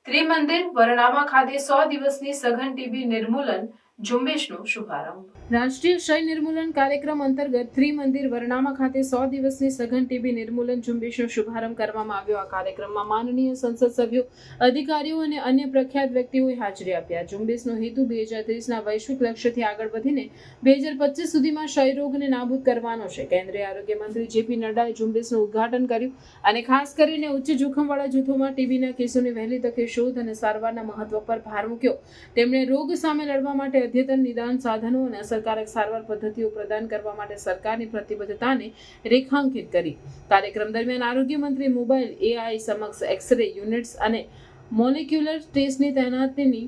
ત્રિમંદિર વરણામા ખાતે 100 દિવસની સઘન ટીબી નિર્મૂલન ઝુંબેશનો શુભારંભ. રાષ્ટ્રીય ક્ષય નિર્મૂલન કાર્યક્રમ અંતર્ગત ત્રિમંદિર વરણામા ખાતે 100 દિવસની સઘન ટીબી નિર્મૂલન ઝુંબેશનો શુભારંભ કરવામાં આવ્યો. આ કાર્યક્રમમાં માનનીય સંસદ સભ્યો, અધિકારીઓ અને અન્ય પ્રખ્યાત વ્યક્તિઓએ હાજરી આપી. આ ઝુંબેશનો હેતુ 2030ના વૈશ્વિક લક્ષ્યથી આગળ વધીને 2025 સુધીમાં ક્ષય રોગને નાબૂદ કરવાનો છે. કેન્દ્રીય આરોગ્ય મંત્રી જેપી નડ્ડાએ ઝુંબેશનું ઉદ્ઘાટન કર્યું અને ખાસ કરીને ઉચ્ચ જોખમવાળા જૂથોમાં ટીબીના કેસોની વહેલી તકે શોધ અને સારવારના મહત્વ પર ભાર મૂક્યો. તેમણે રોગ સામે લડવા માટે અદ્યતન નિદાન સાધનો અને અસરકારક સારવાર પદ્ધતિઓ પ્રદાન કરવા માટે સરકારની પ્રતિબદ્ધતાને રેખાંકિત કરી. કાર્યક્રમ દરમિયાન આરોગ્ય મંત્રી મોબાઈલ એઆઈ સમક્ષ એક્સ-રે યુનિટ્સ અને મોલેક્યુલર ટેસ્ટની તૈનાતીની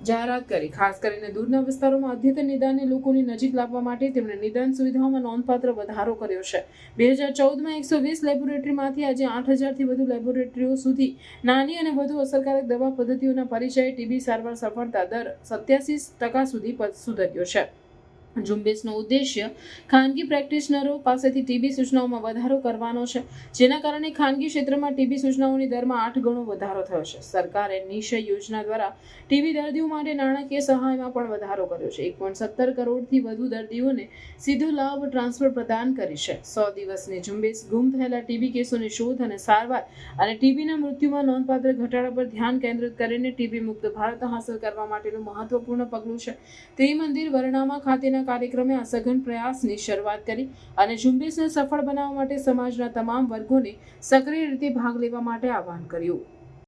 જાહેરાત કરી. ખાસ કરીને દૂરના વિસ્તારોમાં અદ્યતન નિદાનને લોકોની નજીક લાવવા માટે તેમણે નિદાન સુવિધાઓમાં નોંધપાત્ર વધારો કર્યો છે. 2014માં 120 લેબોરેટરીમાંથી આજે 8000થી વધુ લેબોરેટરીઓ સુધી નાની અને વધુ અસરકારક દવા પદ્ધતિઓના પરિચયે ટીબી સારવાર સફળતા દર 87% સુધી સુધર્યો છે. ઝુંબેશનો ઉદ્દેશ્ય ખાનગી પ્રેક્ટિશનરો પાસેથી ટીબી સૂચનાઓમાં વધારો કરવાનો છે, જેના કારણે ખાનગી ક્ષેત્રમાં ટીબી સૂચનાઓની દરમાં 8 ગણો વધારો થયો છે. સરકારે નિશ્ચય યોજના દ્વારા ટીબી દર્દીઓ માટે નાણાકીય સહાયમાં પણ વધારો કર્યો છે. 1.17 કરોડથી વધુ દર્દીઓને સીધો લાભ ટ્રાન્સફર પ્રદાન કરી છે. 100 દિવસની ઝુંબેશ ગુમ થયેલા ટીબી કેસોની શોધ અને સારવાર અને ટીબીના મૃત્યુમાં નોંધપાત્ર ઘટાડા પર ધ્યાન કેન્દ્રિત કરીને ટીબી મુક્ત ભારત હાંસલ કરવા માટેનું મહત્વપૂર્ણ પગલું છે. ત્રિમંદિર વરણામા ખાતેના કાર્યક્રમે આ સઘન પ્રયાસની શરૂઆત કરી અને ઝુંબેશને સફળ બનાવવા માટે સમાજના તમામ વર્ગોને સક્રિય રીતે ભાગ લેવા માટે આહ્વાન કર્યું.